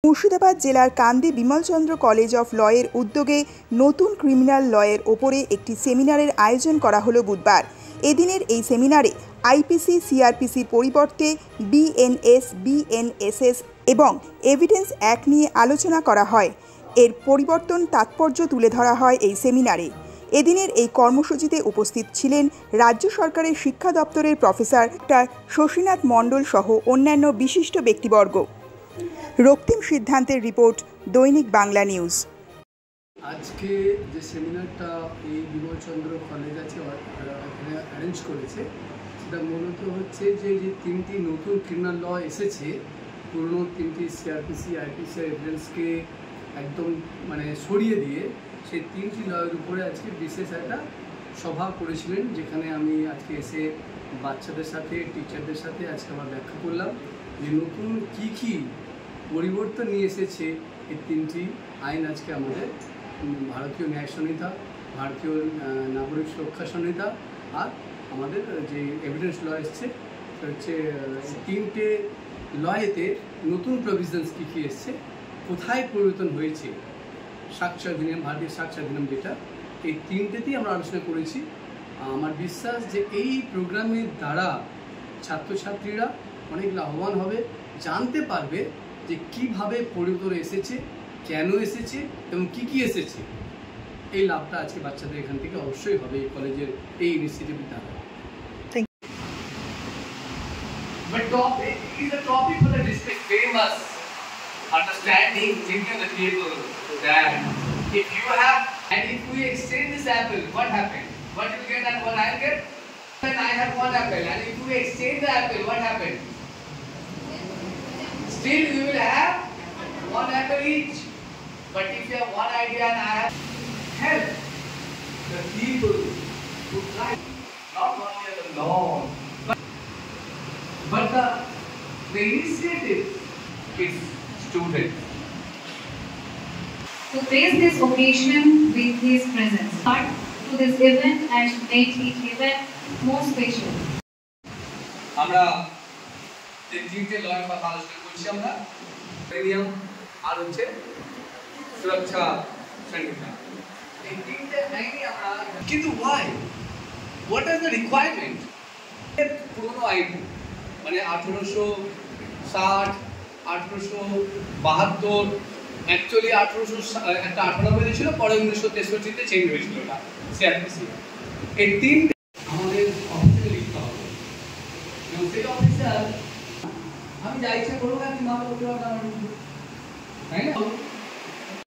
মুর্শিদাবাদ জেলার কান্দি Bimalchandra college of লয়ের উদ্যোগে নতুন ক্রিমিনাল লয়ের ওপরে একটি সেমিনারের আয়োজন করা হলো বুধবার। এদিনের এই সেমিনারে আইপিসি সিআরপিসির পরিবর্তে বিএনএস বিএনএসএস এবং এভিডেন্স অ্যাক্ট নিয়ে আলোচনা করা হয়। এর পরিবর্তন তাৎপর্য তুলে ধরা হয় এই সেমিনারে। এদিনের এই কর্মসূচিতে উপস্থিত ছিলেন রাজ্য সরকারের শিক্ষা দপ্তরের প্রফেসর ডক্টর শশীনাথ মণ্ডল সহ অন্যান্য বিশিষ্ট ব্যক্তিবর্গ। রক্তিম সিদ্ধান্তের রিপোর্ট, দৈনিক বাংলা নিউজ। আজকে যে সেমিনারটা এই বিমলচন্দ্র কলেজ আছে এখানে অ্যারেঞ্জ করেছে, সেটা মূলত হচ্ছে যে তিনটি নতুন ক্রিমিনাল ল এসেছে। পুরনো তিনটি সিআরপিসি আইপিসি এভিডেন্সকে একদম সরিয়ে দিয়ে সেই তিনটি লয়ের উপরে আজকে বিশেষ একটা সভা করেছিলেন, যেখানে আমি আজকে এসে বাচ্চাদের সাথে টিচারদের সাথে আজকে আমরা ব্যাখ্যা করলাম যে নতুন কী পরিবর্তন নিয়ে এসেছে এই তিনটি আইন। আজকে আমাদের ভারতীয় ন্যায় সংহিতা, ভারতীয় নাগরিক সুরক্ষা সংহিতা আর আমাদের যে এভিডেন্স ল এসছে, হচ্ছে তিনটে লয়েতে নতুন প্রভিশনস কী এসছে, কোথায় পরিবর্তন হয়েছে, সাক্ষ্য অধিনিয়ম, ভারতীয় সাক্ষ্য অধিনিয়ম যেটা, এই তিনটেতেই আমরা আলোচনা করেছি। আমার বিশ্বাস যে এই প্রোগ্রামের দ্বারা ছাত্রছাত্রীরা অনেক লাভবান হবে, জানতে পারবে যে কীভাবে পরিবর্তন এসেছে, কেন এসেছে এবং কী এসেছে। এই লাভটা আজকে বাচ্চাদের এখান থেকে অবশ্যই হবে এই কলেজের এই ইনিশিয়েটিভের দ্বারা। But topic is a topic for the district famous understanding thinking on the table that if you have and if we exchange this apple, what happened? What you get and what I get? And I have one apple, and if we exchange the apple, what happened? Still we will have one apple each. But if you have one idea and I have help the people who try not only as a law, but the initiative is student. To grace this occasion with his presence, but to this event and make each event more special. আমরা যে তিনটে লয়ের কথা আলোচনা করছি, আমরা নিয়ম আর হচ্ছে সুরক্ষা সংহিতা, এই তিনটে আইনই আমরা। কিন্তু why? What is the requirement? পুরনো আইন 1860, 1872, অ্যাকচুয়ালি 1898 ছিল, পরে 1963-তে চেঞ্জ হয়েছিল এটা সিআরপিসি। এই তিনটে আমাদের অফিসে লিখতে হবে এবং সেই অফিসার আমি যা ইচ্ছা করবো না, আপনি মামলা করতে পারবেন, তাই না?